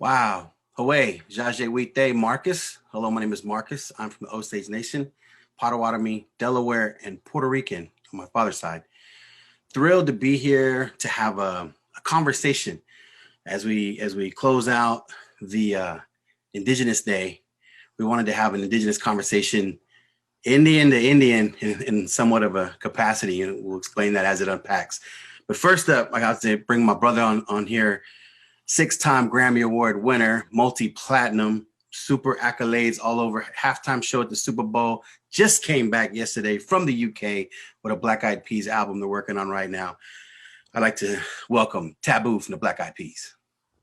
Wow. Hawaii, Jaje Wite, Marcus. Hello, my name is Marcus. I'm from the Osage Nation, Potawatomi, Delaware, and Puerto Rican on my father's side. Thrilled to be here to have a conversation as we close out the Indigenous Day. We wanted to have an Indigenous conversation, Indian to Indian, in somewhat of a capacity, and we'll explain that as it unpacks. But first up, I got to bring my brother on here. 6-time Grammy Award winner, multi-platinum, super accolades all over, halftime show at the Super Bowl, just came back yesterday from the UK with a Black Eyed Peas album they're working on right now. I'd like to welcome Taboo from the Black Eyed Peas.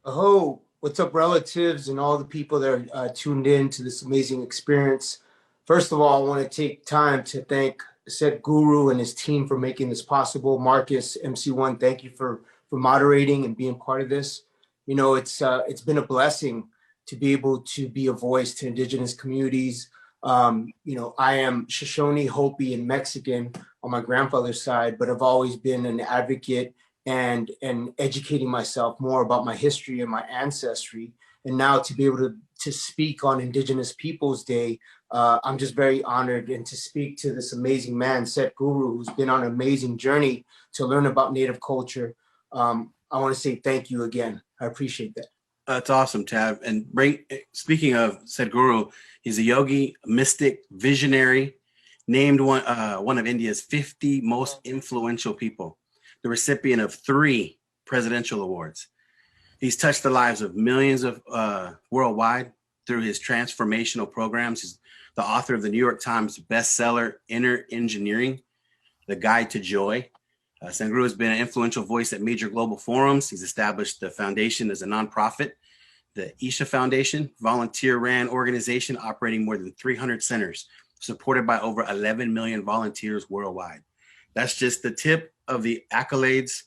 Oh, what's up, relatives and all the people that are tuned in to this amazing experience. First of all, I want to take time to thank Sadhguru and his team for making this possible. Marcus, MC1, thank you for moderating and being part of this. You know, it's been a blessing to be able to be a voice to Indigenous communities. You know, I am Shoshone, Hopi, and Mexican on my grandfather's side, but I've always been an advocate and educating myself more about my history and my ancestry. And now to be able to speak on Indigenous Peoples Day, I'm just very honored, and to speak to this amazing man, Sadhguru, who's been on an amazing journey to learn about Native culture. I want to say thank you again. I appreciate that. That's awesome, Tab. And speaking of Sadhguru, he's a yogi, mystic, visionary, named one of India's 50 most influential people, the recipient of 3 presidential awards. He's touched the lives of millions of worldwide through his transformational programs. He's the author of the New York Times bestseller, Inner Engineering, The Guide to Joy. Sangro has been an influential voice at major global forums. He's established the foundation as a nonprofit, the Isha Foundation, volunteer-ran organization operating more than 300 centers, supported by over 11 million volunteers worldwide. That's just the tip of the accolades.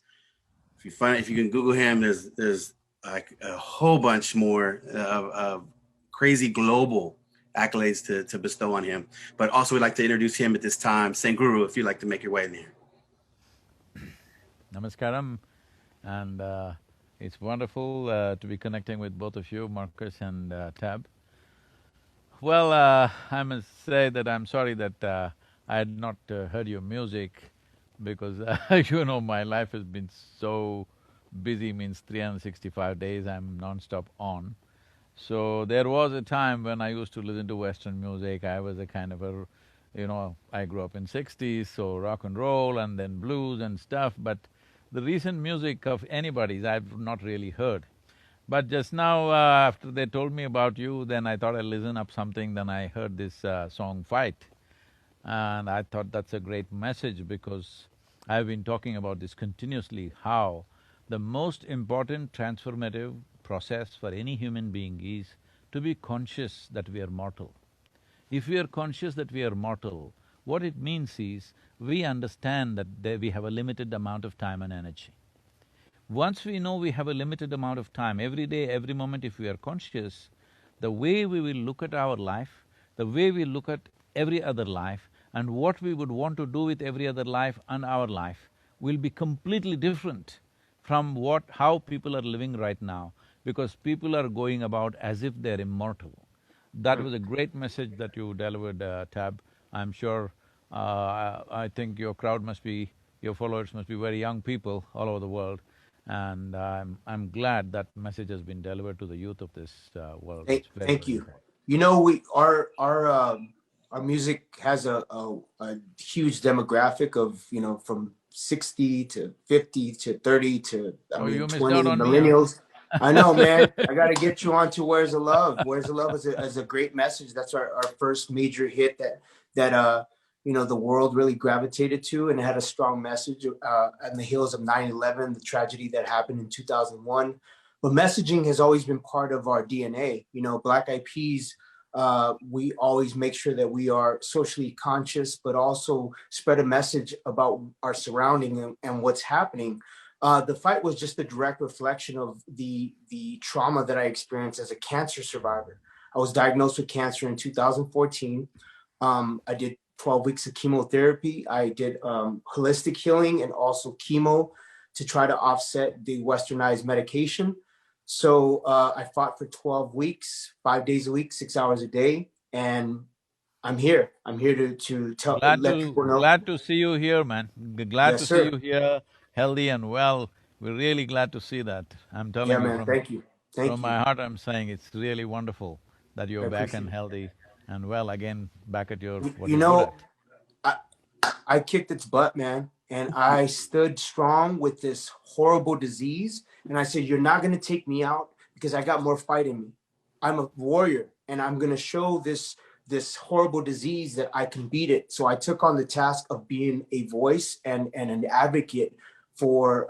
If you can Google him, there's like a whole bunch more of crazy global accolades to bestow on him. But also, we'd like to introduce him at this time. Sanguru, if you'd like to make your way in here. Namaskaram, and it's wonderful to be connecting with both of you, Marcus and Tab. Well, I must say that I'm sorry that I had not heard your music, because you know, my life has been so busy, means 365 days I'm non-stop on. So there was a time when I used to listen to Western music. I was a kind of a, you know, I grew up in '60s, so rock and roll and then blues and stuff, but the recent music of anybody's I've not really heard. But just now, after they told me about you, then I thought I'd listen up something, then I heard this song Fight. And I thought that's a great message, because I've been talking about this continuously, how the most important transformative process for any human being is to be conscious that we are mortal. If we are conscious that we are mortal, what it means is, we understand that we have a limited amount of time and energy. Once we know we have a limited amount of time, every day, every moment, if we are conscious, the way we will look at our life, the way we look at every other life, and what we would want to do with every other life and our life will be completely different from how people are living right now, because people are going about as if they're immortal. That was a great message that you delivered, Tab. I'm sure I think your crowd must be, your followers must be very young people all over the world, and I'm glad that message has been delivered to the youth of this world. Thank you. You know, our music has a huge demographic of, you know, from 60 to 50 to 30 to 20 millennials. I know, man. I got to get you on to Where's the Love. Where's the Love is a great message. That's our first major hit that you know, the world really gravitated to, and it had a strong message on the heels of 9/11, the tragedy that happened in 2001. But messaging has always been part of our DNA. You know, Black Eyed Peas, we always make sure that we are socially conscious, but also spread a message about our surrounding and what's happening. The fight was just a direct reflection of the trauma that I experienced as a cancer survivor. I was diagnosed with cancer in 2014. I did 12 weeks of chemotherapy. I did holistic healing and also chemo to try to offset the westernized medication. So I fought for 12 weeks, 5 days a week, 6 hours a day, and I'm here. I'm here to let people know. Glad to see you here, man. Glad Yes, to see sir. you here, healthy and well. We're really glad to see that. I'm Yeah, telling you man. Thank you. from Thank you. my heart, I'm saying it's really wonderful that I you're back and appreciate healthy and well again, back at your… it. what You you're good know, at. I I kicked its butt, man, and I stood strong with this horrible disease. And I said, "You're not gonna take me out because I got more fight in me. I'm a warrior, and I'm gonna show this horrible disease that I can beat it." So I took on the task of being a voice and an advocate for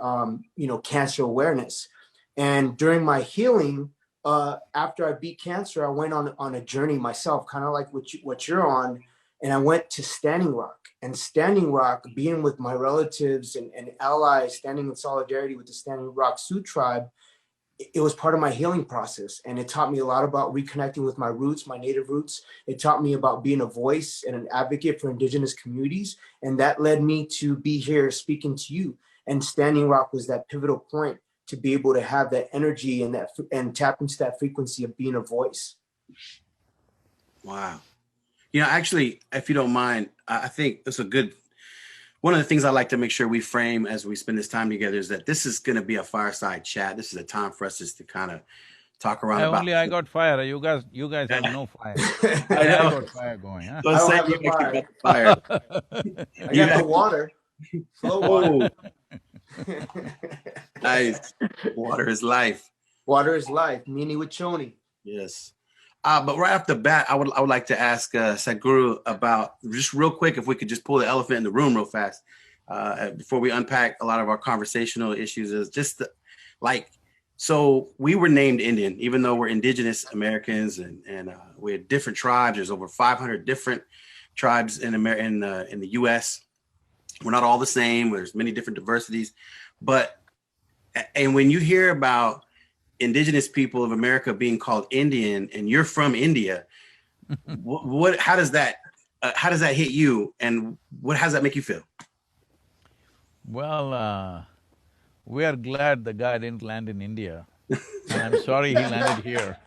cancer awareness. And during my healing, after I beat cancer, I went on a journey myself, kind of like what you're on, and I went to Standing Rock. And Standing Rock, being with my relatives and allies, standing in solidarity with the Standing Rock Sioux tribe, it was part of my healing process. And it taught me a lot about reconnecting with my roots, my native roots. It taught me about being a voice and an advocate for indigenous communities. And that led me to be here speaking to you. And Standing Rock was that pivotal point to be able to have that energy and tap into that frequency of being a voice. Wow. Actually, if you don't mind, I think it's a good, one of the things I like to make sure we frame as we spend this time together is that this is going to be a fireside chat. This is a time for us just to kind of talk around about. Only I got fire. You guys have no fire. I I know. got fire going, huh? I don't have you the fire. got the fire. I got the water. Flow water. Nice. Water is life. Water is life. Mini with Choni. Yes. But right off the bat, I would like to ask Sadhguru about, just real quick, if we could just pull the elephant in the room real fast before we unpack a lot of our conversational issues. Is just so we were named Indian, even though we're indigenous Americans and we had different tribes. There's over 500 different tribes in the U.S. We're not all the same. There's many different diversities, and when you hear about indigenous people of America being called Indian, and you're from India, how does that hit you, and how does that make you feel? Well, we are glad the guy didn't land in India, and I'm sorry he landed here.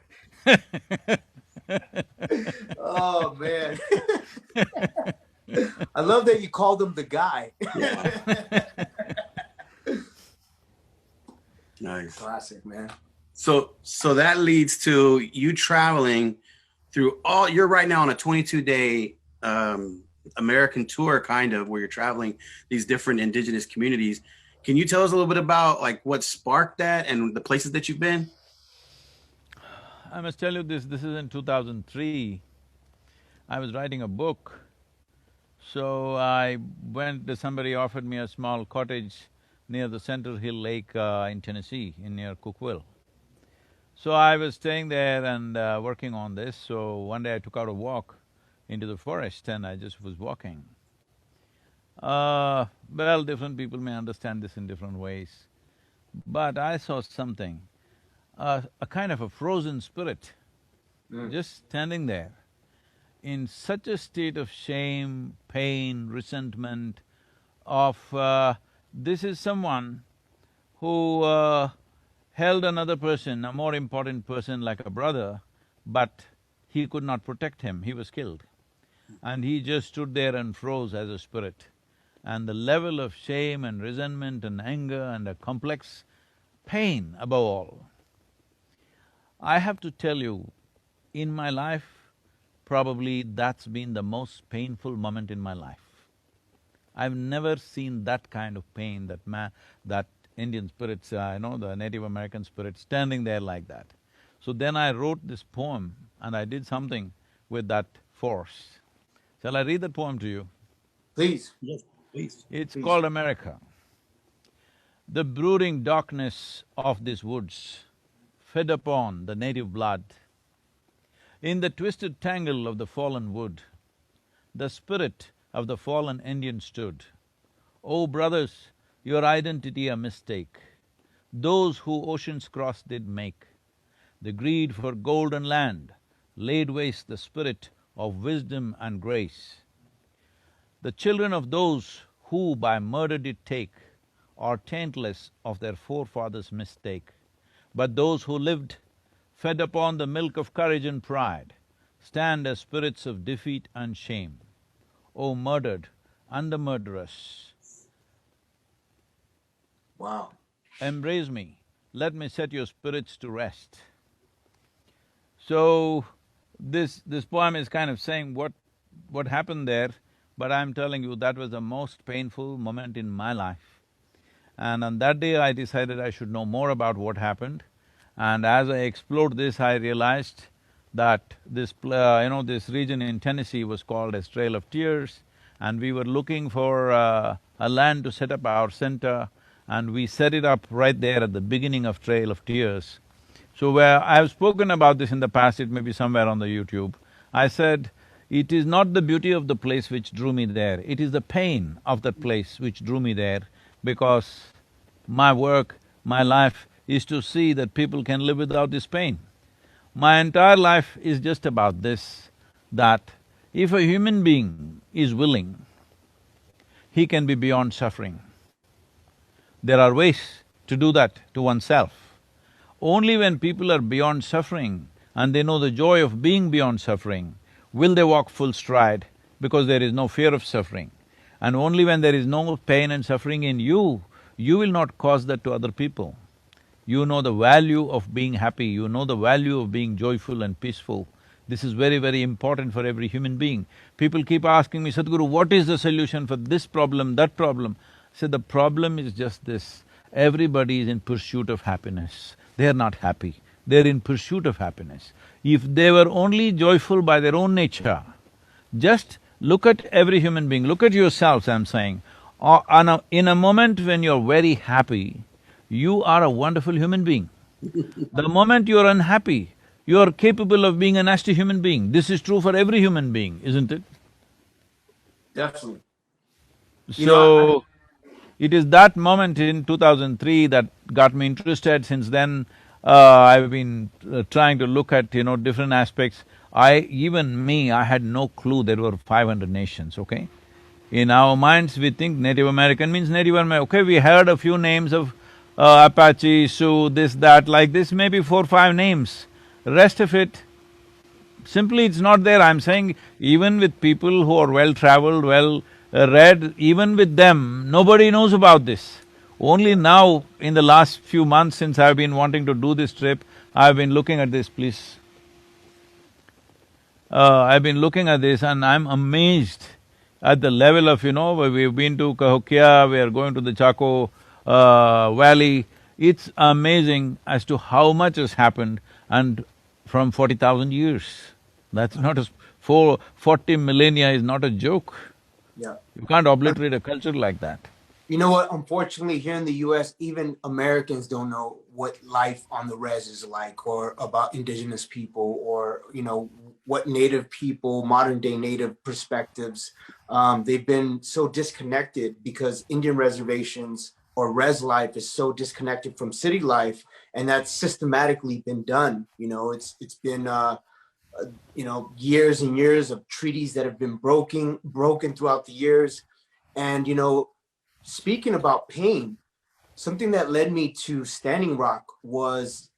Oh man. I love that you called him the guy. Yeah. Nice. Classic, man. So that leads to you traveling through you're right now on a 22-day American tour, kind of, where you're traveling these different indigenous communities. Can you tell us a little bit about what sparked that and the places that you've been? I must tell you this is in 2003. I was writing a book, so somebody offered me a small cottage near the Center Hill Lake in Tennessee, near Cookville. So I was staying there and working on this, so one day I took out a walk into the forest and I just was walking. Well, different people may understand this in different ways, but I saw something, a kind of a frozen spirit just standing there in such a state of shame, pain, resentment of this is someone who held another person, a more important person like a brother, but he could not protect him, he was killed. And he just stood there and froze as a spirit. And the level of shame and resentment and anger and a complex pain above all. I have to tell you, in my life, probably that's been the most painful moment in my life. I've never seen that kind of pain, that Indian spirits, the Native American spirit standing there like that. So then I wrote this poem and I did something with that force. Shall I read that poem to you? Please. Yes, please. It's called America. The brooding darkness of these woods fed upon the native blood. In the twisted tangle of the fallen wood, the spirit of the fallen Indian stood. Oh brothers, your identity a mistake, those who oceans cross did make. The greed for gold and land laid waste the spirit of wisdom and grace. The children of those who by murder did take are taintless of their forefathers' mistake. but those who lived, fed upon the milk of courage and pride, stand as spirits of defeat and shame. O murdered and the murderous, Wow. embrace me, let me set your spirits to rest. So, this poem is kind of saying what happened there, but I'm telling you that was the most painful moment in my life. And on that day I decided I should know more about what happened. And as I explored this, I realized that this region in Tennessee was called as Trail of Tears, and we were looking for a land to set up our center, and we set it up right there at the beginning of Trail of Tears. So where I've spoken about this in the past, it may be somewhere on the YouTube. I said, it is not the beauty of the place which drew me there, it is the pain of that place which drew me there, because my work, my life is to see that people can live without this pain. My entire life is just about this, that if a human being is willing, he can be beyond suffering. There are ways to do that to oneself. Only when people are beyond suffering and they know the joy of being beyond suffering, will they walk full stride, because there is no fear of suffering. And only when there is no pain and suffering in you, you will not cause that to other people. You know the value of being happy, you know the value of being joyful and peaceful. This is very, very important for every human being. People keep asking me, Sadhguru, what is the solution for this problem, that problem? I said, the problem is just this, everybody is in pursuit of happiness. They are not happy, they're in pursuit of happiness. If they were only joyful by their own nature, just look at every human being, look at yourselves, I'm saying. In a moment when you're very happy, you are a wonderful human being. The moment you're unhappy, you're capable of being a nasty human being. This is true for every human being, isn't it? Definitely. So, it is that moment in 2003 that got me interested. Since then, I've been trying to look at, different aspects. Even me, I had no clue there were 500 nations, okay? In our minds, we think Native American means Native American. Okay, we heard a few names of Apache, Sioux, this, that, like this, maybe 4, 5 names. Rest of it, simply it's not there. I'm saying even with people who are well-traveled, well-read, even with them, nobody knows about this. Only now, in the last few months since I've been wanting to do this trip, I've been looking at this, please. I've been looking at this and I'm amazed at the level of, we've been to Cahokia, we are going to the Chaco Valley. It's amazing as to how much has happened, and from 40,000 years. That's not 40 millennia is not a joke. Yeah. You can't obliterate a culture like that. You know what? Unfortunately, here in the US, even Americans don't know what life on the res is like, or about indigenous people, or, what native people, modern day native perspectives. They've been so disconnected because Indian reservations or res life is so disconnected from city life, and that's systematically been done. It's been years and years of treaties that have been broken throughout the years. And speaking about pain, something that led me to Standing Rock was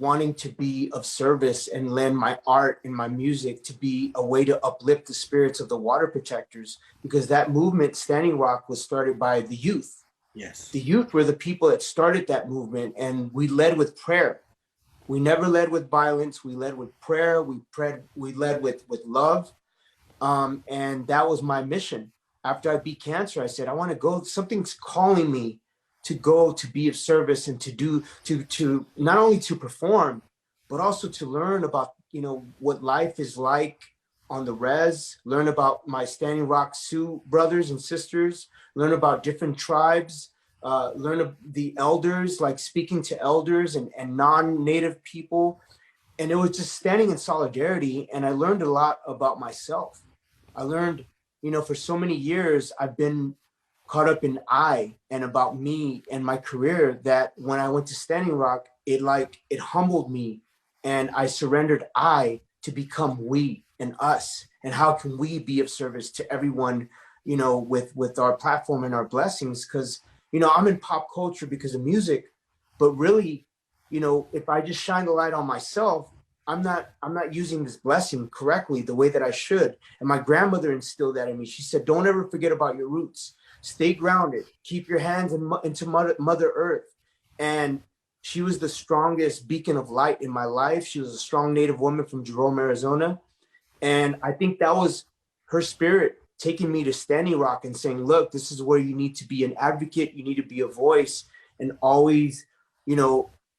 wanting to be of service and lend my art and my music to be a way to uplift the spirits of the water protectors, because that movement, Standing Rock, was started by the youth. Yes. The youth were the people that started that movement, and we led with prayer. We never led with violence. We led with prayer. We led with love. And that was my mission. After I beat cancer, I said, I want to go, something's calling me to go to be of service and to do, to not only to perform, but also to learn about, what life is like on the res, learn about my Standing Rock Sioux brothers and sisters, learn about different tribes, learn of the elders, like speaking to elders and non-native people. And it was just standing in solidarity. And I learned a lot about myself. I learned, for so many years, I've been caught up in I and about me and my career, that when I went to Standing Rock, it humbled me, and I surrendered I to become we and us. And how can we be of service to everyone, with our platform and our blessings? Because, I'm in pop culture because of music, But really, if I just shine the light on myself, I'm not using this blessing correctly the way that I should. And my grandmother instilled that in me. She said, don't ever forget about your roots. Stay grounded. Keep your hands into Mother Earth. And she was the strongest beacon of light in my life. She was a strong Native woman from Jerome, Arizona. And I think that was her spirit taking me to Standing Rock and saying, look, this is where you need to be an advocate. You need to be a voice, and always,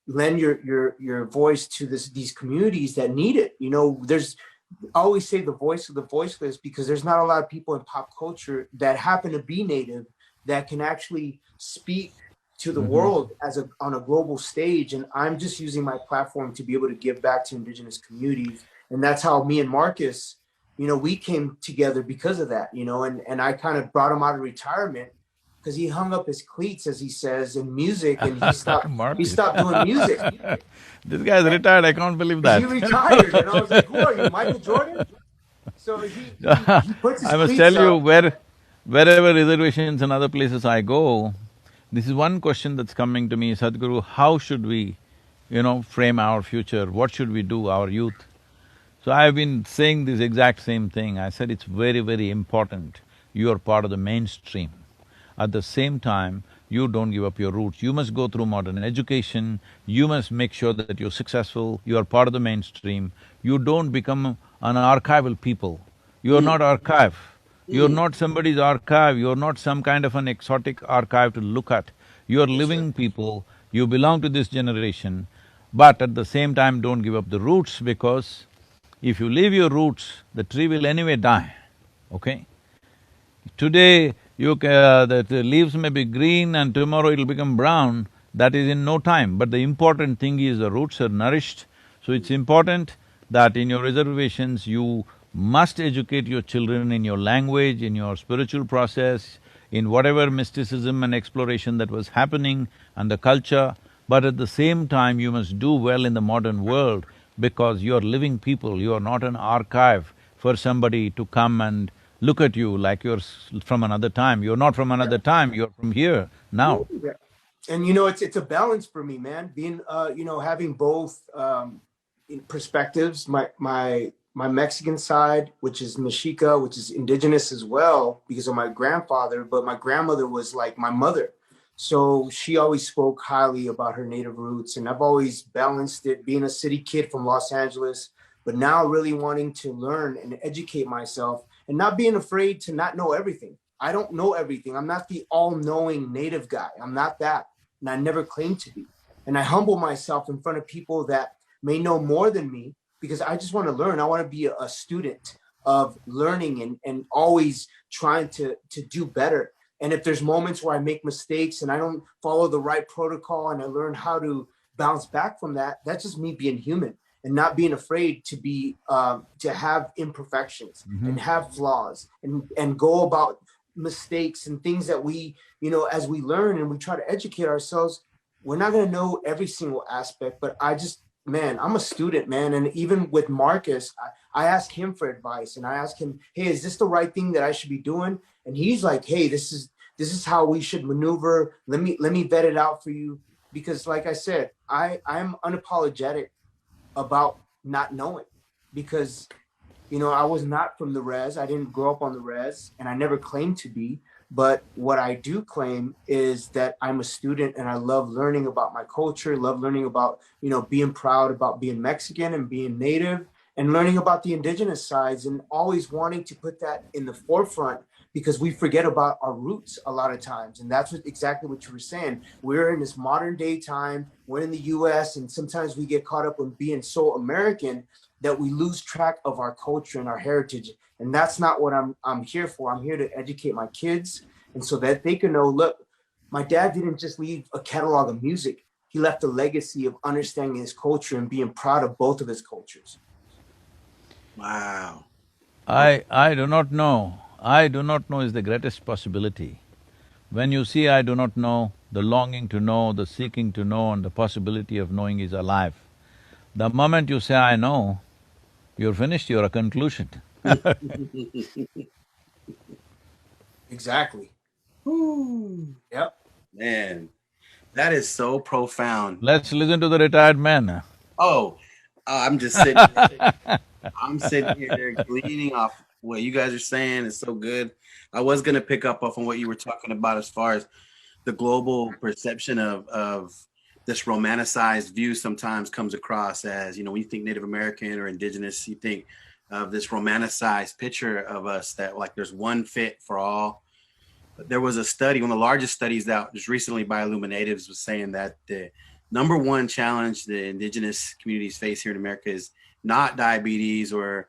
lend your voice to these communities that need it. There's I always say the voice of the voiceless, because there's not a lot of people in pop culture that happen to be Native that can actually speak to the world on a global stage. And I'm just using my platform to be able to give back to indigenous communities. And that's how me and Marcus, we came together because of that, and I kind of brought him out of retirement because he hung up his cleats, as he says, in music, and he stopped doing music. This guy's retired, I can't believe that. He retired, and I was like, who are you, Michael Jordan? So he puts his I must cleats tell you, up. wherever reservations and other places I go, this is one question that's coming to me, Sadhguru, how should we, frame our future? What should we do, our youth? So I've been saying this exact same thing. I said it's very, very important you are part of the mainstream. At the same time, you don't give up your roots. You must go through modern education, you must make sure that you're successful, you are part of the mainstream. You don't become an archival people. You're not archive. You're not somebody's archive, you're not some kind of an exotic archive to look at. You're living people, you belong to this generation, but at the same time don't give up the roots, because if you leave your roots, the tree will anyway die, okay? Today, the leaves may be green and tomorrow it'll become brown, that is in no time. But the important thing is the roots are nourished. So it's important that in your reservations, you must educate your children in your language, in your spiritual process, in whatever mysticism and exploration that was happening and the culture. But at the same time, you must do well in the modern world, because you're living people, you're not an archive for somebody to come and look at you like you're from another time. You're not from another time, you're from here, now. Yeah. And it's a balance for me, man. Being having both perspectives. My Mexican side, which is Mexica, which is indigenous as well, because of my grandfather, but my grandmother was like my mother. So she always spoke highly about her native roots, and I've always balanced it, being a city kid from Los Angeles, but now really wanting to learn and educate myself and not being afraid to not know everything. I don't know everything. I'm not the all-knowing native guy. I'm not that. And I never claimed to be. And I humble myself in front of people that may know more than me, because I just want to learn. I want to be a student of learning and always trying to do better. And if there's moments where I make mistakes and I don't follow the right protocol and I learn how to bounce back from that, that's just me being human and not being afraid to be to have imperfections and have flaws and go about mistakes and things that we, as we learn and we try to educate ourselves, we're not going to know every single aspect. But I'm a student, man. And even with Marcus, I ask him for advice, and I ask him, hey, is this the right thing that I should be doing? And he's like, hey, this is how we should maneuver. Let me vet it out for you. Because like I said, I'm unapologetic about not knowing, because I was not from the res. I didn't grow up on the res, and I never claimed to be. But what I do claim is that I'm a student, and I love learning about my culture, love learning about, being proud about being Mexican and being Native, and learning about the indigenous sides, and always wanting to put that in the forefront, because we forget about our roots a lot of times. And that's exactly what you were saying. We're in this modern day time, we're in the US, and sometimes we get caught up in being so American that we lose track of our culture and our heritage. And that's not what I'm here for. I'm here to educate my kids, and so that they can know, look, my dad didn't just leave a catalog of music. He left a legacy of understanding his culture and being proud of both of his cultures. Wow. I do not know. I do not know is the greatest possibility. When you see I do not know, the longing to know, the seeking to know, and the possibility of knowing is alive. The moment you say I know, you're finished, you're a conclusion. Exactly. Ooh, Yep. man. That is so profound. Let's listen to the retired man. Oh, I'm just sitting here. I'm sitting here gleaning off what you guys are saying. It's so good. I was gonna pick up off on what you were talking about as far as the global perception of this romanticized view sometimes comes across as, you know, when you think Native American or indigenous, you think of this romanticized picture of us that like there's one fit for all. But there was a study, one of the largest studies out just recently by Illuminatives was saying that the number one challenge the indigenous communities face here in America is not diabetes or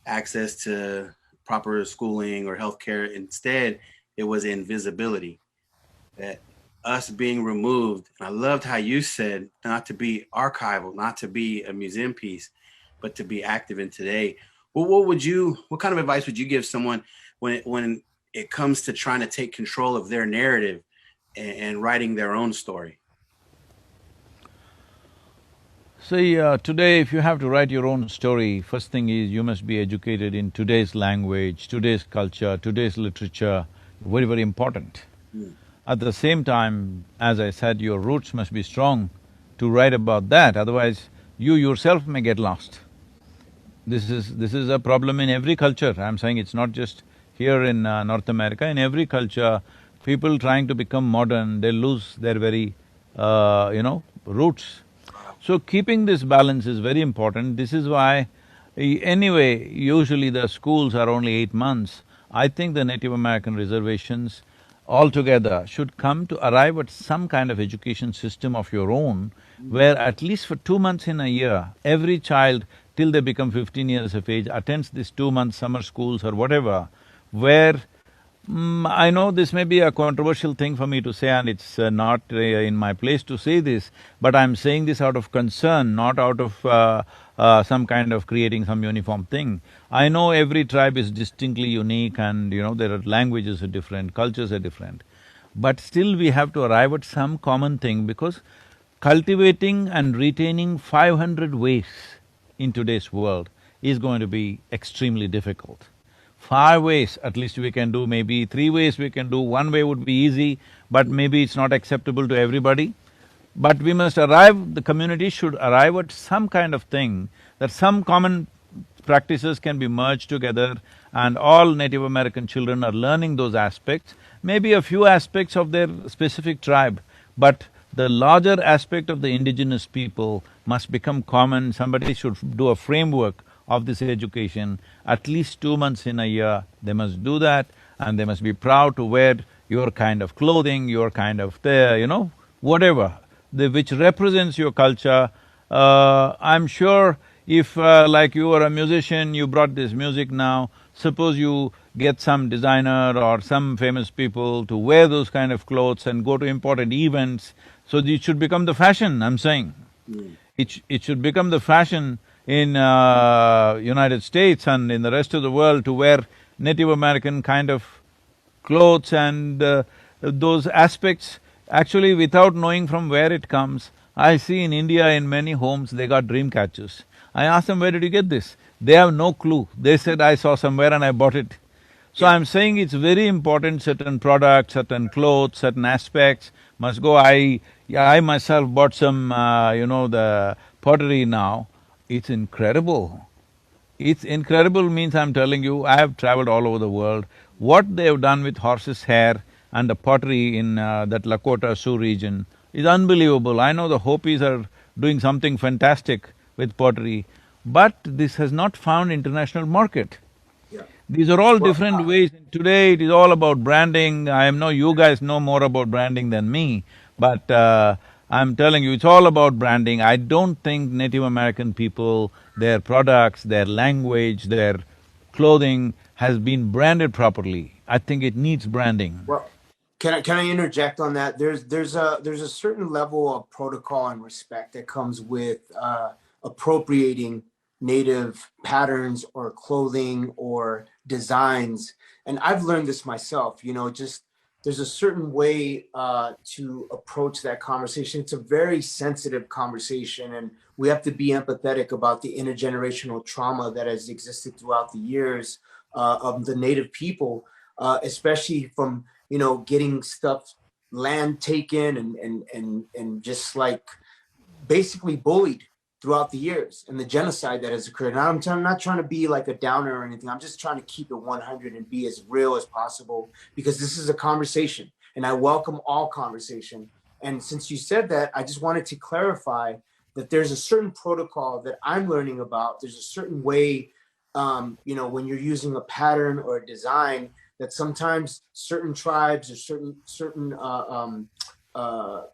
access to proper schooling or healthcare. Instead, it was invisibility, that us being removed. And I loved how you said not to be archival, not to be a museum piece, but to be active in today. Well, what kind of advice would you give someone when it comes to trying to take control of their narrative and writing their own story? See, today if you have to write your own story, first thing is you must be educated in today's language, today's culture, today's literature, very, very important. Mm. At the same time, as I said, your roots must be strong to write about that, otherwise you yourself may get lost. This is a problem in every culture. I'm saying it's not just here in North America. In every culture, people trying to become modern, they lose their very, roots. So keeping this balance is very important. This is why, anyway, usually the schools are only 8 months. I think the Native American reservations altogether should come to arrive at some kind of education system of your own, where at least for 2 months in a year, every child till they become 15 years of age attends these 2 month summer schools or whatever, where I know this may be a controversial thing for me to say and it's not in my place to say this, but I'm saying this out of concern, not out of some kind of creating some uniform thing. I know every tribe is distinctly unique and, there are languages are different, cultures are different. But still we have to arrive at some common thing because cultivating and retaining 500 ways in today's world is going to be extremely difficult. 5 ways at least we can do, maybe 3 ways we can do, 1 way would be easy, but maybe it's not acceptable to everybody. But we must arrive, the community should arrive at some kind of thing, that some common practices can be merged together and all Native American children are learning those aspects, maybe a few aspects of their specific tribe, but the larger aspect of the indigenous people must become common. Somebody should do a framework of this education, at least 2 months in a year, they must do that and they must be proud to wear your kind of clothing, your kind of whatever, which represents your culture. I'm sure if like you are a musician, you brought this music now, suppose you get some designer or some famous people to wear those kind of clothes and go to important events, so it should become the fashion, I'm saying. Mm. It should become the fashion in United States and in the rest of the world to wear Native American kind of clothes and those aspects. Actually, without knowing from where it comes, I see in India in many homes they got dream catchers. I asked them, where did you get this? They have no clue. They said, I saw somewhere and I bought it. So I'm saying it's very important, certain products, certain clothes, certain aspects must go. I myself bought some, the pottery now. It's incredible. It's incredible means I'm telling you, I have traveled all over the world. What they have done with horse's hair and the pottery in that Lakota Sioux region is unbelievable. I know the Hopis are doing something fantastic with pottery, but this has not found international market. Yeah. These are all Well, different ways. Today it is all about branding. I know you guys know more about branding than me, but I'm telling you, it's all about branding. I don't think Native American people, their products, their language, their clothing has been branded properly. I think it needs branding. well, can I interject on that? There's a certain level of protocol and respect that comes with appropriating native patterns or clothing or designs, and I've learned this myself. Just there's a certain way to approach that conversation. It's a very sensitive conversation, and we have to be empathetic about the intergenerational trauma that has existed throughout the years of the native people, especially from getting stuff. land taken and just like basically bullied throughout the years and the genocide that has occurred. And I'm not trying to be like a downer or anything. I'm just trying to keep it 100 and be as real as possible, because this is a conversation and I welcome all conversation. And since you said that, I just wanted to clarify that there's a certain protocol that I'm learning about. There's a certain way, you know, when you're using a pattern or a design, that sometimes certain tribes or certain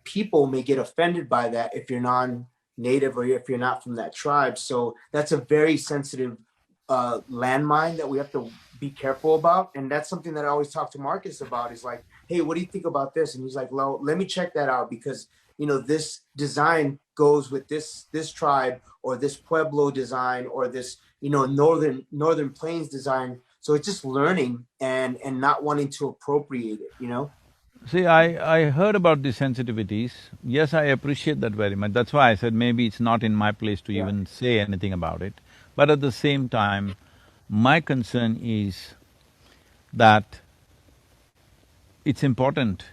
people may get offended by that if you're non-native or if you're not from that tribe. So that's a very sensitive landmine that we have to be careful about. And that's something that I always talk to Marcus about, is like, hey, what do you think about this? And he's like, well, let me check that out, because you know, this design goes with this tribe or this Pueblo design or this, you know, northern plains design. So it's just learning and not wanting to appropriate it, you know. See, I heard about the sensitivities. Yes, I appreciate that very much. That's why I said maybe it's not in my place to even say anything about it. But at the same time, my concern is that it's important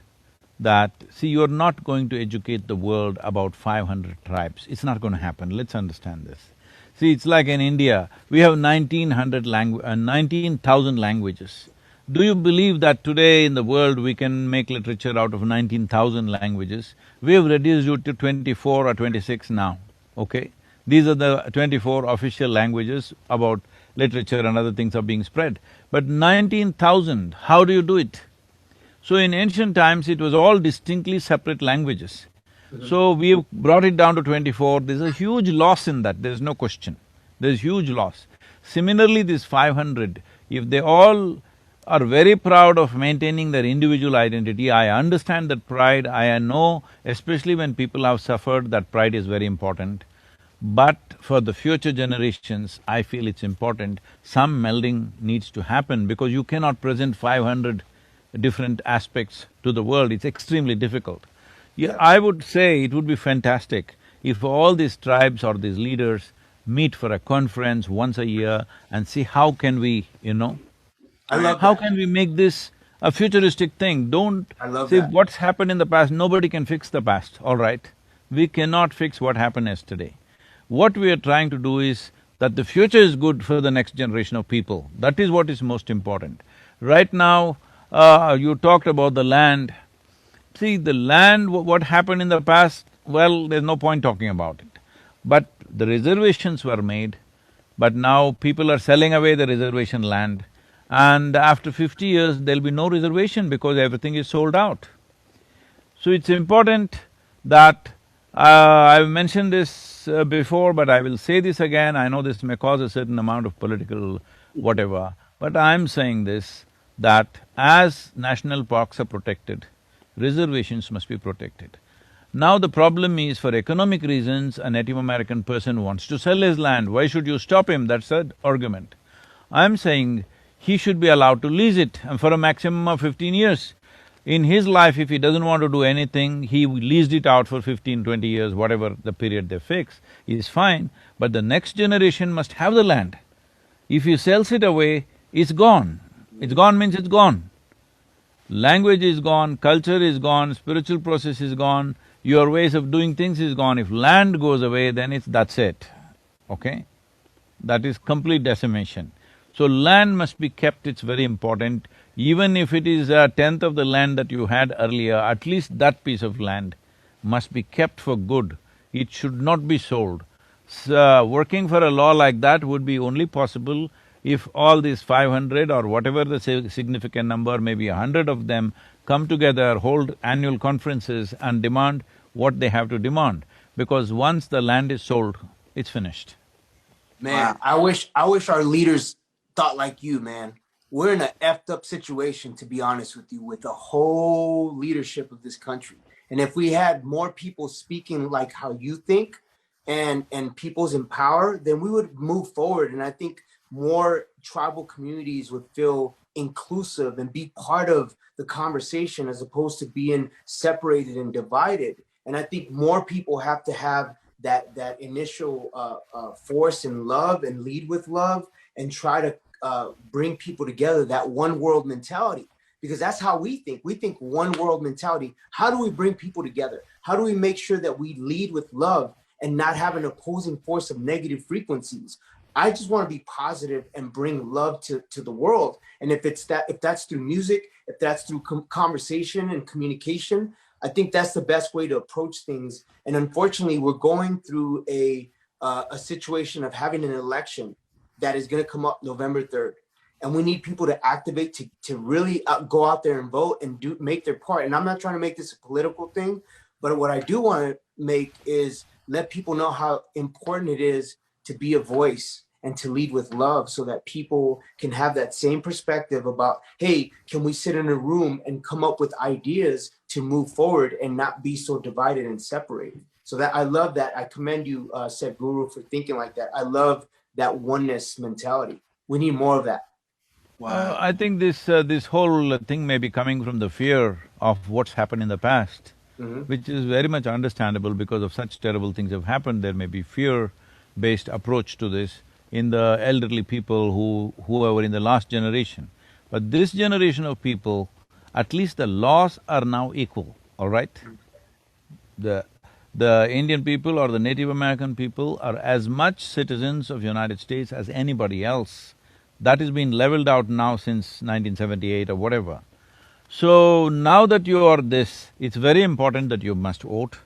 that, see, you're not going to educate the world about 500 tribes. It's not going to happen, let's understand this. See, it's like in India, we have 19,000 languages. Do you believe that today in the world we can make literature out of 19,000 languages? We have reduced it to 24 or 26 now, okay? These are the 24 official languages about literature and other things are being spread. But 19,000, how do you do it? So in ancient times, it was all distinctly separate languages. So we've brought it down to 24, there's a huge loss in that, there's no question. There's huge loss. Similarly, this 500, if they all are very proud of maintaining their individual identity, I understand that pride, I know, especially when people have suffered, that pride is very important. But for the future generations, I feel it's important, some melding needs to happen, because you cannot present 500 different aspects to the world, it's extremely difficult. Yeah, I would say it would be fantastic if all these tribes or these leaders meet for a conference once a year and see how can we, you know, I love how that. can we make this a futuristic thing? Don't… I love see, that. what's happened in the past, nobody can fix the past, all right? We cannot fix what happened yesterday. What we are trying to do is that the future is good for the next generation of people. That is what is most important. Right now, you talked about the land. See, the land, what happened in the past, well, there's no point talking about it. But the reservations were made, but now people are selling away the reservation land, and after 50 years, there'll be no reservation because everything is sold out. So it's important that… I've mentioned this before, but I will say this again, I know this may cause a certain amount of political whatever, but I'm saying this, that as national parks are protected, reservations must be protected. Now the problem is, for economic reasons, a Native American person wants to sell his land, why should you stop him? That's the argument. I'm saying he should be allowed to lease it and for a maximum of 15 years. In his life, if he doesn't want to do anything, he leased it out for 15, 20 years, whatever the period they fix, is fine, but the next generation must have the land. If he sells it away, it's gone. It's gone means it's gone. Language is gone, culture is gone, spiritual process is gone, your ways of doing things is gone. If land goes away, then that's it, okay? That is complete decimation. So land must be kept, it's very important. Even if it is a tenth of the land that you had earlier, at least that piece of land must be kept for good. It should not be sold. So, working for a law like that would be only possible if all these 500 or whatever the significant number, maybe 100 of them, come together, hold annual conferences and demand what they have to demand. Because once the land is sold, it's finished. Man, wow. I wish our leaders thought like you, man. We're in an effed up situation, to be honest with you, with the whole leadership of this country. And if we had more people speaking like how you think and people's in power, then we would move forward. And I think more tribal communities would feel inclusive and be part of the conversation as opposed to being separated and divided. And I think more people have to have that initial force and love and lead with love and try to bring people together, that one world mentality. because that's how we think. We think one world mentality. How do we bring people together? How do we make sure that we lead with love and not have an opposing force of negative frequencies? I just want to be positive and bring love to the world. And if that's through music, if that's through conversation and communication, I think that's the best way to approach things. And unfortunately, we're going through a situation of having an election that is going to come up November 3rd. And we need people to activate to really go out there and vote and make their part. And I'm not trying to make this a political thing, but what I do want to make is let people know how important it is to be a voice and to lead with love, so that people can have that same perspective about, hey, can we sit in a room and come up with ideas to move forward and not be so divided and separated? So that I love that. I commend you, Sadhguru, for thinking like that. I love that oneness mentality. We need more of that. Wow. I think this whole thing may be coming from the fear of what's happened in the past, which is very much understandable because of such terrible things have happened. There may be fear-based approach to this in the elderly people who were in the last generation. But this generation of people, at least the laws are now equal, all right? The Indian people or the Native American people are as much citizens of United States as anybody else. That has been leveled out now since 1978 or whatever. So now that you are this, it's very important that you must vote,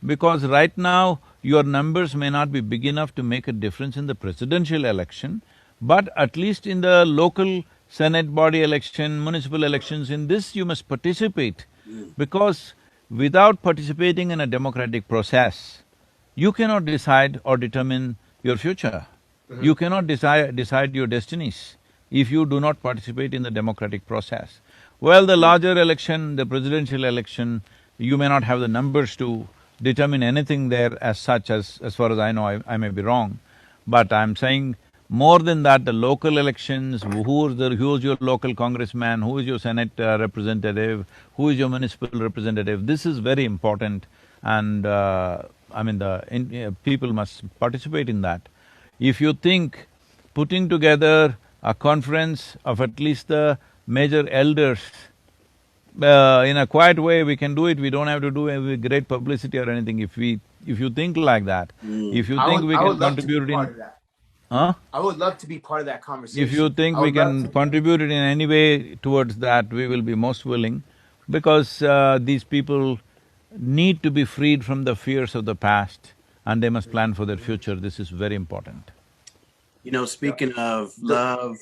because right now your numbers may not be big enough to make a difference in the presidential election, but at least in the local Senate body election, municipal elections, in this you must participate, because without participating in a democratic process, you cannot decide or determine your future. You cannot decide your destinies if you do not participate in the democratic process. Well, the larger election, the presidential election, you may not have the numbers to determine anything there as such, as far as I know, I may be wrong. But I'm saying more than that, the local elections, who's your local congressman, who is your Senate representative, who is your municipal representative, this is very important, and people must participate in that. If you think putting together a conference of at least the major elders, in a quiet way we can do it, we don't have to do it with great publicity or anything. If you think like that, if you think we can contribute in… Huh? I would love to be part of that conversation. If you think we can contribute it in any way towards that, we will be most willing, because these people need to be freed from the fears of the past and they must plan for their future. This is very important. You know, speaking of love,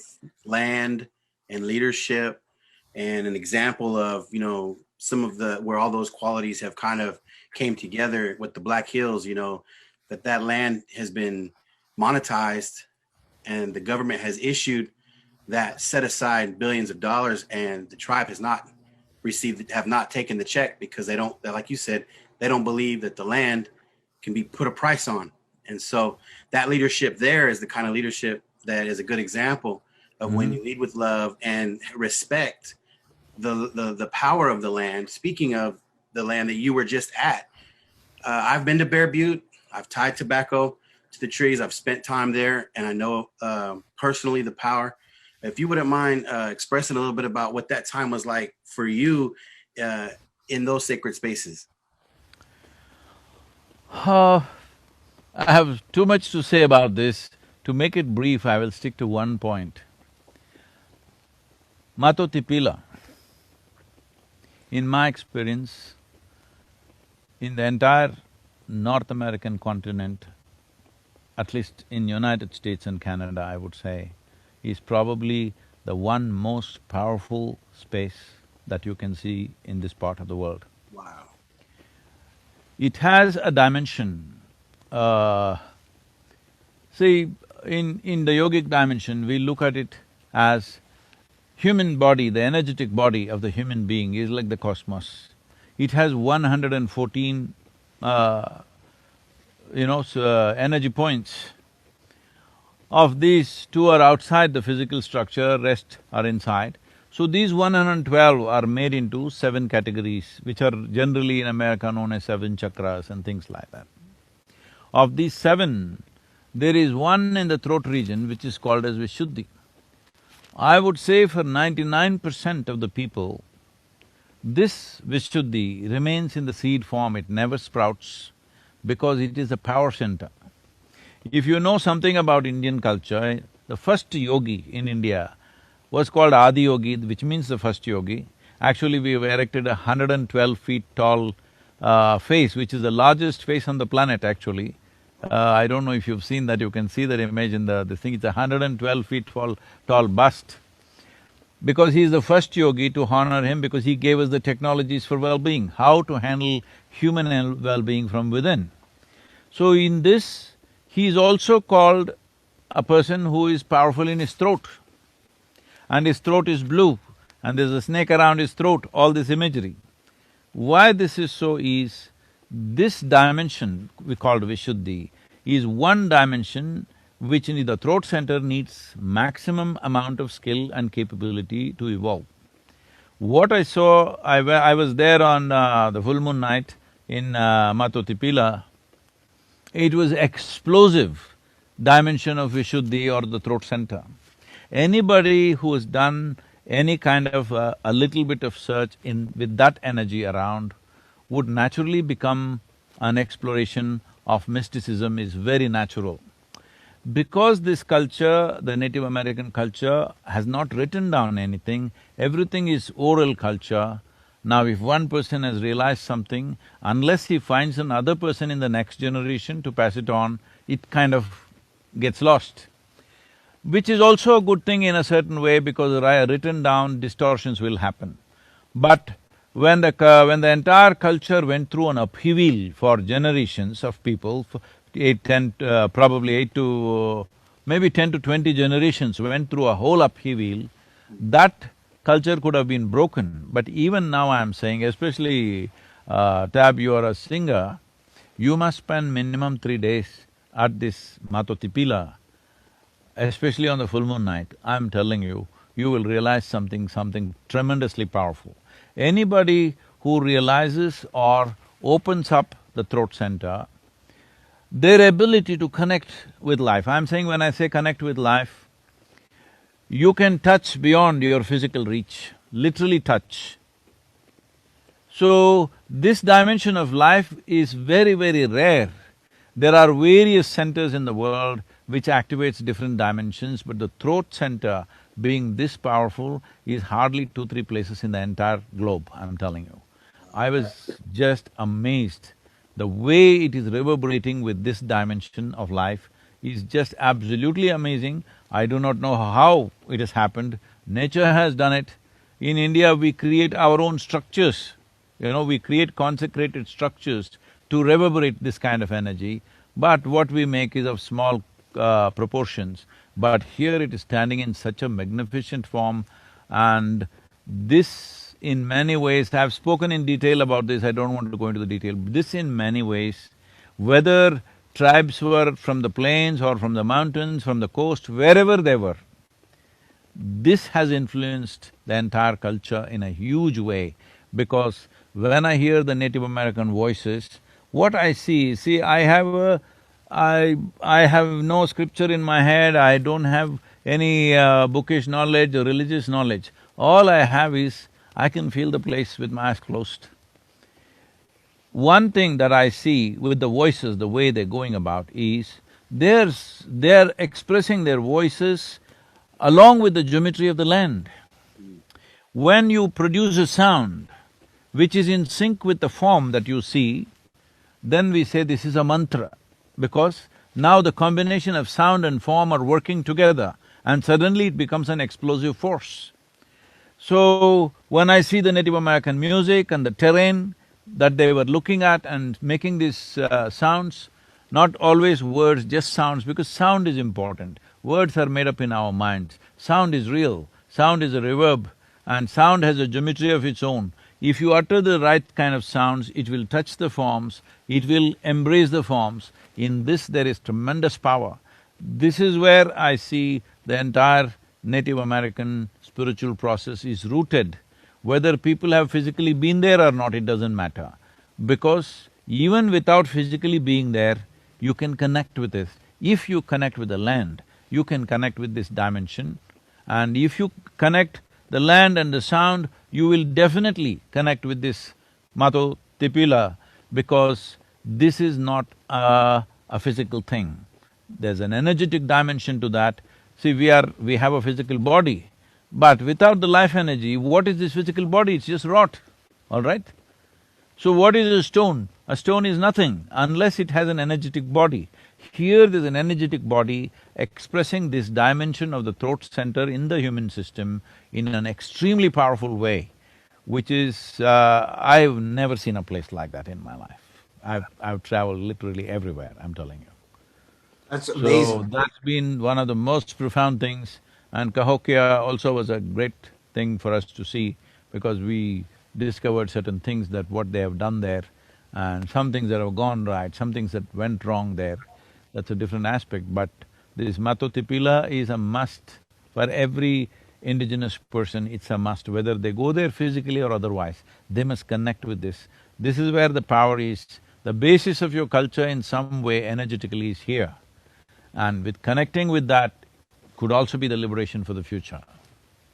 land, and leadership, and an example of, you know, some of where all those qualities have kind of came together with the Black Hills, you know, that land has been monetized and the government has issued that set aside billions of dollars, and the tribe has not have not taken the check because they don't, like you said, they don't believe that the land can be put a price on. And so that leadership there is the kind of leadership that is a good example of when you lead with love and respect the power of the land. Speaking of the land that you were just at, I've been to Bear Butte. I've tied tobacco to the trees. I've spent time there, and I know personally the power. If you wouldn't mind expressing a little bit about what that time was like for you in those sacred spaces. I have too much to say about this. To make it brief, I will stick to one point. Mato Tipila, in my experience, in the entire North American continent, at least in United States and Canada, I would say, is probably the one most powerful space that you can see in this part of the world. Wow. It has a dimension. See, in the yogic dimension, we look at it as human body, the energetic body of the human being is like the cosmos. It has 114, energy points. Of these, 2 are outside the physical structure, rest are inside. So these 112 are made into 7 categories, which are generally in America known as 7 chakras and things like that. Of these 7, there is one in the throat region which is called as Vishuddhi. I would say for 99% of the people, this Vishuddhi remains in the seed form, it never sprouts because it is a power center. If you know something about Indian culture, the first yogi in India was called Adi Yogi, which means the first yogi. Actually, we have erected a 112 feet tall face, which is the largest face on the planet actually. I don't know if you've seen that, you can see that image in the thing, it's a 112 feet tall bust. Because he is the first yogi, to honor him, because he gave us the technologies for well-being, how to handle human well-being from within. So in this, he is also called a person who is powerful in his throat, and his throat is blue, and there's a snake around his throat, all this imagery. Why this is so is, this dimension we called Vishuddhi is one dimension which in the throat center needs maximum amount of skill and capability to evolve. What I saw, I was there on the full moon night in Matotipila. It was explosive dimension of Vishuddhi or the throat center. Anybody who has done any kind of a little bit of search with that energy around would naturally become an exploration of mysticism is very natural. Because this culture, the Native American culture, has not written down anything, everything is oral culture. Now if one person has realized something, unless he finds another person in the next generation to pass it on, it kind of gets lost. Which is also a good thing in a certain way, because written down distortions will happen. But when the entire culture went through an upheaval for generations of people, probably 8 to… maybe 10 to 20 generations went through a whole upheaval, that culture could have been broken. But even now I'm saying, especially Tab, you are a singer, you must spend minimum 3 days at this Matotipila, especially on the full moon night. I'm telling you, you will realize something tremendously powerful. Anybody who realizes or opens up the throat center, their ability to connect with life. I'm saying when I say connect with life, you can touch beyond your physical reach, literally touch. So, this dimension of life is very, very rare. There are various centers in the world which activates different dimensions, but the throat center being this powerful is hardly 2-3 places in the entire globe, I'm telling you. I was just amazed. The way it is reverberating with this dimension of life is just absolutely amazing. I do not know how it has happened. Nature has done it. In India, we create our own structures. We create consecrated structures to reverberate this kind of energy, but what we make is of small proportions. But here it is standing in such a magnificent form, and this in many ways, I've spoken in detail about this, I don't want to go into the detail. This in many ways, whether tribes were from the plains or from the mountains, from the coast, wherever they were, this has influenced the entire culture in a huge way. Because when I hear the Native American voices, what I see, I have no scripture in my head, I don't have any bookish knowledge or religious knowledge. All I have is, I can feel the place with my eyes closed. One thing that I see with the voices, the way they're going about is, they're expressing their voices along with the geometry of the land. When you produce a sound which is in sync with the form that you see, then we say this is a mantra, because now the combination of sound and form are working together, and suddenly it becomes an explosive force. So, when I see the Native American music and the terrain that they were looking at and making these sounds, not always words, just sounds, because sound is important. Words are made up in our minds. Sound is real, sound is a reverb, and sound has a geometry of its own. If you utter the right kind of sounds, it will touch the forms, it will embrace the forms. In this there is tremendous power. This is where I see the entire Native American spiritual process is rooted. Whether people have physically been there or not, it doesn't matter. Because even without physically being there, you can connect with it. If you connect with the land, you can connect with this dimension, And if you connect the land and the sound, you will definitely connect with this Mato Tipila, because this is not a physical thing. There's an energetic dimension to that. See, we have a physical body, but without the life energy, what is this physical body? It's just rot, all right? So what is a stone? A stone is nothing unless it has an energetic body. Here there's an energetic body expressing this dimension of the throat center in the human system in an extremely powerful way, which is… I've never seen a place like that in my life. I've traveled literally everywhere, I'm telling you. That's So amazing. that's been one of the most profound things, and Cahokia also was a great thing for us to see, because we discovered certain things that what they have done there, and some things that have gone right, some things that went wrong there. That's a different aspect, but this Matotipila is a must for every indigenous person. It's a must, whether they go there physically or otherwise, they must connect with this. This is where the power is. The basis of your culture in some way energetically is here. And with connecting with that could also be the liberation for the future.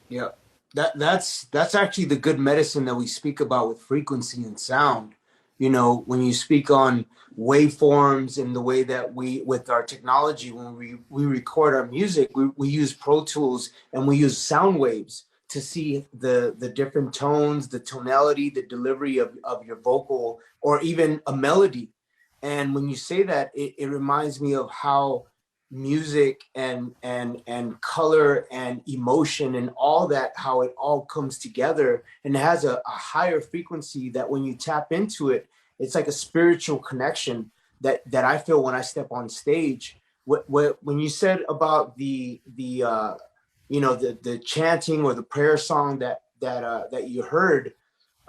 Yeah, that's actually the good medicine that we speak about with frequency and sound. You know, when you speak on waveforms and the way that we, with our technology, when we record our music, we use Pro Tools and we use sound waves to see the different tones, the tonality, the delivery of your vocal, or even a melody. And when you say that, it reminds me of how music and color and emotion and all that, how it all comes together and it has a higher frequency that when you tap into it, it's like a spiritual connection that I feel when I step on stage. When you said about the you know, the chanting or the prayer song that you heard,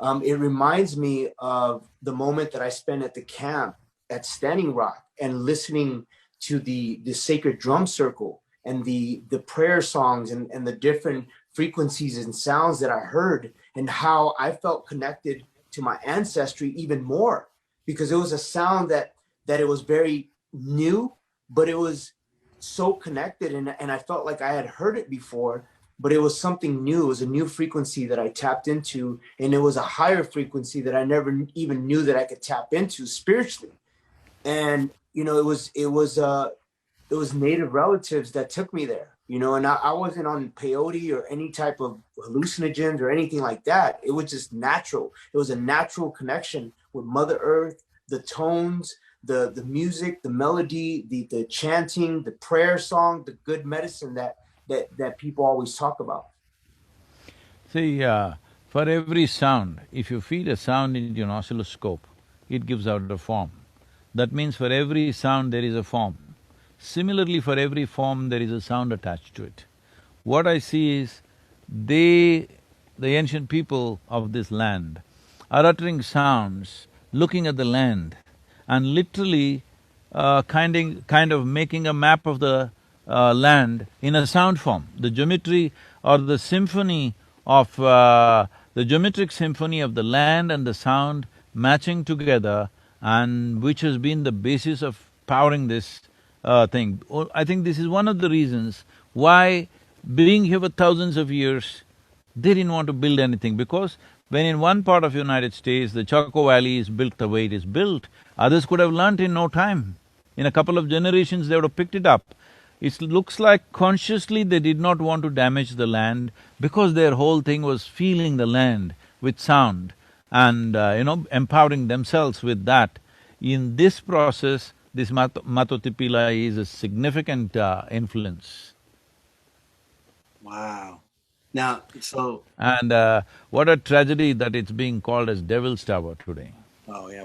it reminds me of the moment that I spent at the camp at Standing Rock and listening to the sacred drum circle and the prayer songs and the different frequencies and sounds that I heard, and how I felt connected to my ancestry even more, because it was a sound that it was very new, but it was so connected, and I felt like I had heard it before, but it was something new. It was a new frequency that I tapped into, and it was a higher frequency that I never even knew that I could tap into spiritually. And you know, it was native relatives that took me there, you know, and I wasn't on peyote or any type of hallucinogens or anything like that. It was just natural. It was a natural connection with Mother Earth, the tones, the music, the melody, the chanting, the prayer song, the good medicine that people always talk about. See, for every sound, if you feed a sound into an oscilloscope, it gives out a form. That means for every sound there is a form. Similarly, for every form there is a sound attached to it. What I see is the ancient people of this land are uttering sounds, looking at the land, and literally kind of making a map of the land in a sound form. The geometry or the symphony of… the geometric symphony of the land and the sound matching together, and which has been the basis of powering this thing. I think this is one of the reasons why, being here for thousands of years, they didn't want to build anything, because when in one part of United States the Chaco Valley is built the way it is built, others could have learnt in no time. In a couple of generations they would have picked it up. It looks like consciously they did not want to damage the land, because their whole thing was feeling the land with sound and empowering themselves with that. In this process, this Matotipila is a significant influence. Wow. Now, so… And what a tragedy that it's being called as Devil's Tower today. Oh yeah,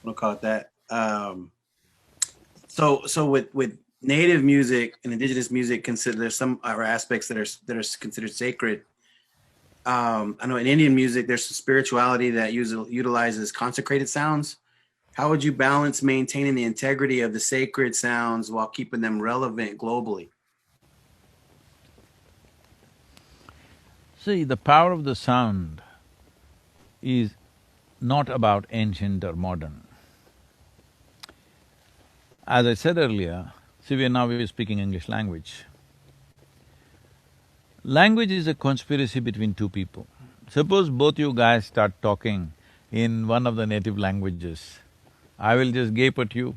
we'll call it that. So with native music and indigenous music, there's some other aspects that are considered sacred. I know in Indian music there's spirituality that utilizes consecrated sounds. How would you balance maintaining the integrity of the sacred sounds while keeping them relevant globally? See, the power of the sound is not about ancient or modern. As I said earlier, see, we're speaking English language. Language is a conspiracy between two people. Suppose both you guys start talking in one of the native languages, I will just gape at you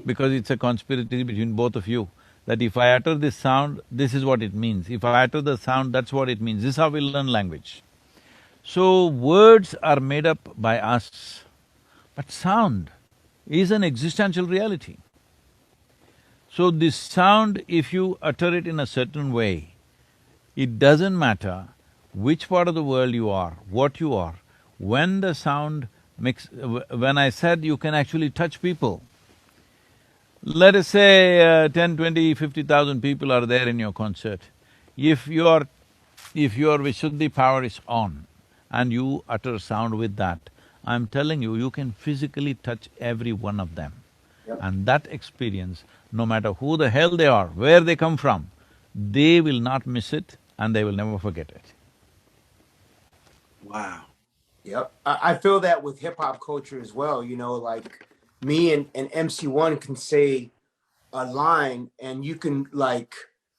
because it's a conspiracy between both of you, that if I utter this sound, this is what it means. If I utter the sound, that's what it means. This is how we learn language. So, words are made up by us, but sound is an existential reality. So, this sound, if you utter it in a certain way, it doesn't matter which part of the world you are, what you are, when the sound when I said you can actually touch people, let us say 10, 20, 50,000 people are there in your concert. If your Vishuddhi power is on and you utter sound with that, I'm telling you, you can physically touch every one of them. Yep. And that experience, no matter who the hell they are, where they come from, they will not miss it and they will never forget it. Wow. Yep. I feel that with hip hop culture as well, you know, like me and MC1 can say a line and you can like,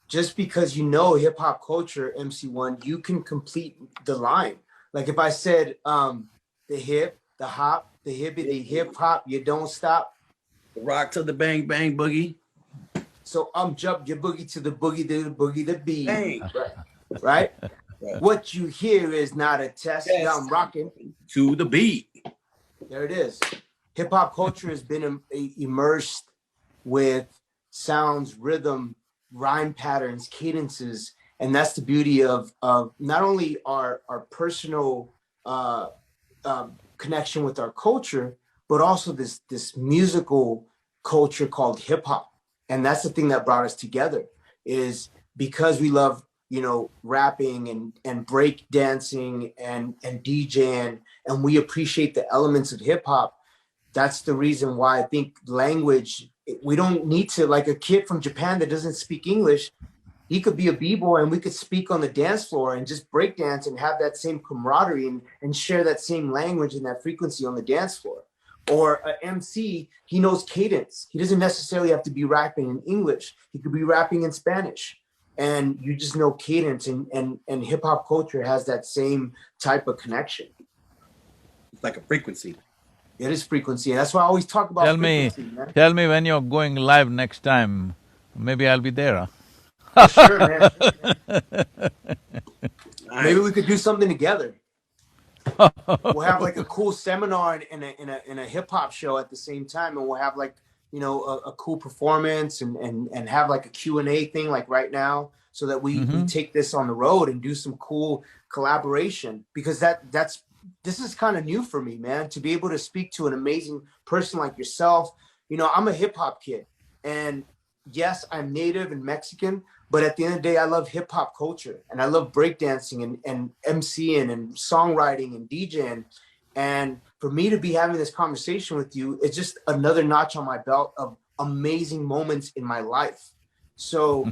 just because you know hip hop culture, MC1, you can complete the line. Like if I said the hip, the hop, the hippity hip hop, you don't stop. Rock to the bang bang boogie. So jump your boogie to the boogie the beat. Bang. Right? Yeah. What you hear is not a test. Yes. Yeah, I'm rocking To the beat. There it is. Hip hop culture has been immersed with sounds, rhythm, rhyme patterns, cadences, and that's the beauty of not only our personal connection with our culture, but also this musical culture called hip hop. And that's the thing that brought us together, is because we love, you know, rapping and break dancing and DJing, and we appreciate the elements of hip hop. That's the reason why I think language, we don't need to, like a kid from Japan that doesn't speak English, he could be a b-boy and we could speak on the dance floor and just break dance and have that same camaraderie and share that same language and that frequency on the dance floor. Or an MC, he knows cadence. He doesn't necessarily have to be rapping in English. He could be rapping in Spanish. And you just know cadence, and hip hop culture has that same type of connection. It's like a frequency. It is frequency, and that's why I always talk about frequency, man. Tell me when you're going live next time, maybe I'll be there, For sure, man. Maybe we could do something together. We'll have like a cool seminar in a hip hop show at the same time, and we'll have like, you know, a cool performance and have like a Q&A thing like right now, so that we take this on the road and do some cool collaboration, because this is kind of new for me, man, to be able to speak to an amazing person like yourself. You know, I'm a hip hop kid, and yes, I'm native and Mexican, but at the end of the day, I love hip hop culture, and I love breakdancing and MCing and songwriting and DJing. And for me to be having this conversation with you, it's just another notch on my belt of amazing moments in my life. So,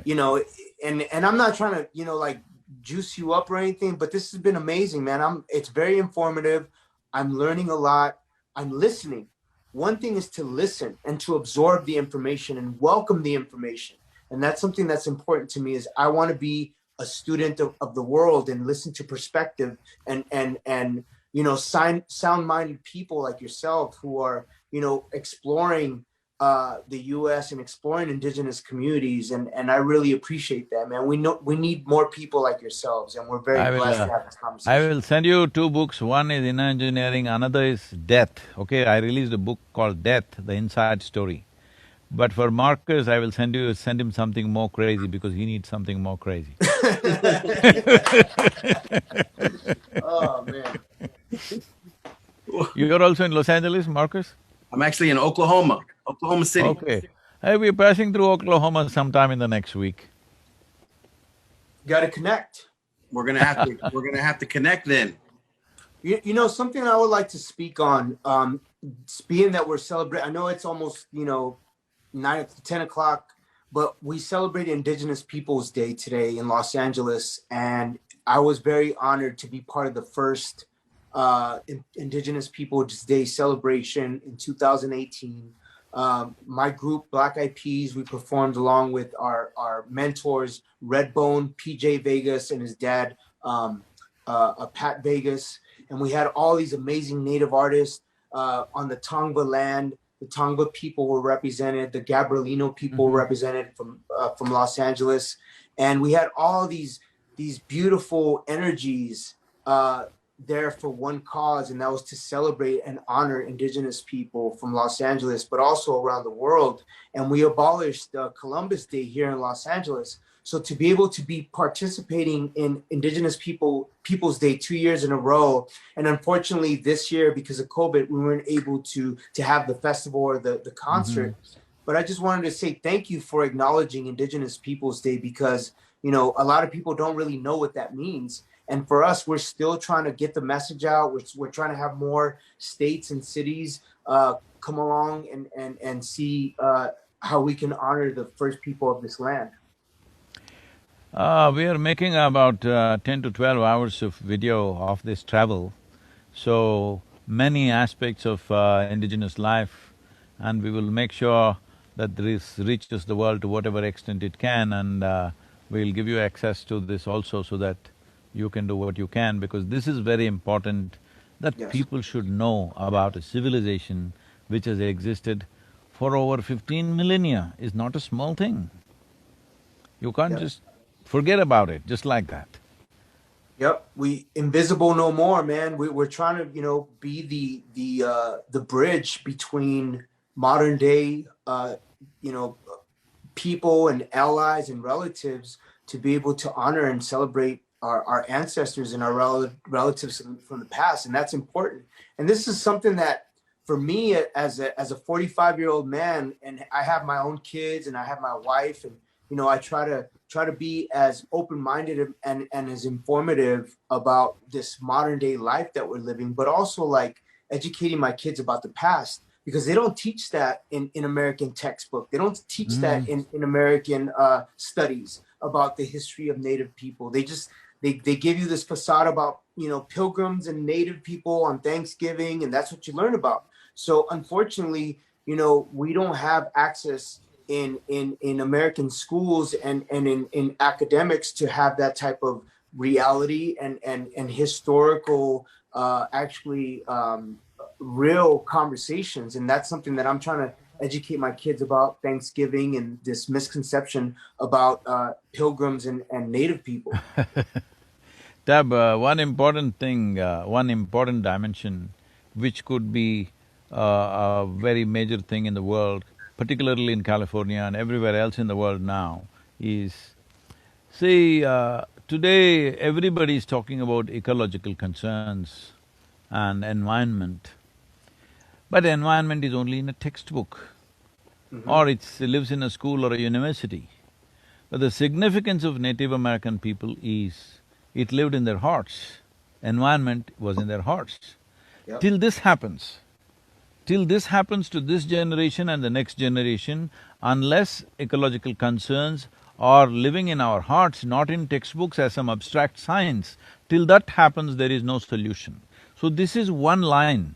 you know, and I'm not trying to, you know, like juice you up or anything, but this has been amazing, man. It's very informative. I'm learning a lot. I'm listening. One thing is to listen and to absorb the information and welcome the information. And that's something that's important to me, is I want to be a student of the world and listen to perspective and you know, sound-minded people like yourself who are, you know, exploring the U.S. and exploring indigenous communities, and I really appreciate that, man. We need more people like yourselves, and we're very blessed to have this conversation. I will send you two books. One is Inner Engineering, another is Death. Okay, I released a book called Death, the Inside Story. But for Marcus, I will send him something more crazy, because he needs something more crazy. Oh man. You're also in Los Angeles, Marcus? I'm actually in Oklahoma City. Okay. Hey, we're passing through Oklahoma sometime in the next week. Got to connect. We're gonna have to connect then. You know, something I would like to speak on, being that we're celebrating, I know it's almost, you know, 10 o'clock, but we celebrate Indigenous Peoples Day today in Los Angeles, and I was very honored to be part of the first Indigenous Peoples Day celebration in 2018. My group, Black Eyed Peas, we performed along with our mentors, Redbone, PJ Vegas, and his dad, Pat Vegas. And we had all these amazing native artists on the Tongva land. The Tongva people were represented. The Gabrielino people were represented from Los Angeles, and we had all these beautiful energies there for one cause, and that was to celebrate and honor indigenous people from Los Angeles, but also around the world. And we abolished Columbus Day here in Los Angeles. So to be able to be participating in Indigenous Peoples Day 2 years in a row, and unfortunately this year because of COVID, we weren't able to have the festival or the concert. But I just wanted to say thank you for acknowledging Indigenous Peoples Day, because a lot of people don't really know what that means. And for us, we're still trying to get the message out. We're trying to have more states and cities come along and see how we can honor the first people of this land. We are making about 10 to 12 hours of video of this travel, so many aspects of indigenous life, and we will make sure that this reaches the world to whatever extent it can, and we'll give you access to this also so that you can do what you can, because this is very important, that Yes. people should know about a civilization which has existed for over 15 millennia. Is not a small thing. You can't just forget about it just like that. Yep, we invisible no more, man. We're trying to, be the bridge between modern day, people and allies and relatives to be able to honor and celebrate our ancestors and our relatives from the past, and that's important. And this is something that, for me, as a 45-year-old man, and I have my own kids and I have my wife, and I try to be as open-minded and as informative about this modern day life that we're living, but also like educating my kids about the past, because they don't teach that in American textbook. They don't teach that in American studies about the history of Native people. They give you this facade about, pilgrims and Native people on Thanksgiving, and that's what you learn about. So unfortunately, we don't have access in American schools and in academics to have that type of reality and historical, real conversations. And that's something that I'm trying to educate my kids about Thanksgiving and this misconception about pilgrims and Native people. Tab, one important thing, one important dimension which could be a very major thing in the world, particularly in California and everywhere else in the world now, is… See, today everybody is talking about ecological concerns and environment, but environment is only in a textbook or it lives in a school or a university. But the significance of Native American people is, it lived in their hearts, environment was in their hearts. Yep. Till this happens to this generation and the next generation, unless ecological concerns are living in our hearts, not in textbooks as some abstract science, till that happens, there is no solution. So this is one line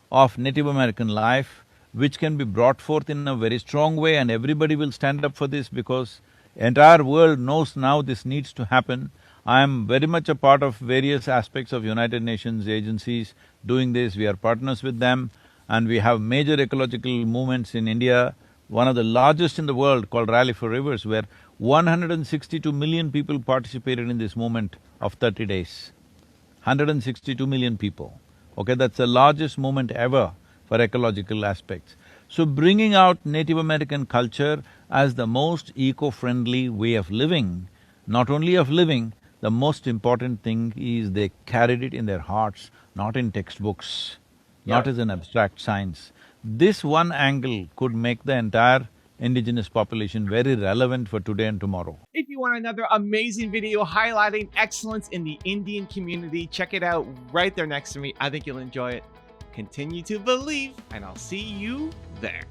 of Native American life which can be brought forth in a very strong way, and everybody will stand up for this because entire world knows now this needs to happen. I am very much a part of various aspects of United Nations agencies doing this. We are partners with them, and we have major ecological movements in India, one of the largest in the world, called Rally for Rivers, where 162 million people participated in this movement of 30 days. 162 million people. Okay, that's the largest movement ever for ecological aspects. So bringing out Native American culture as the most eco-friendly way of living, not only of living, the most important thing is they carried it in their hearts, not in textbooks, not as an abstract science. This one angle could make the entire indigenous population very relevant for today and tomorrow. If you want another amazing video highlighting excellence in the Indian community, check it out right there next to me. I think you'll enjoy it. Continue to believe, and I'll see you there.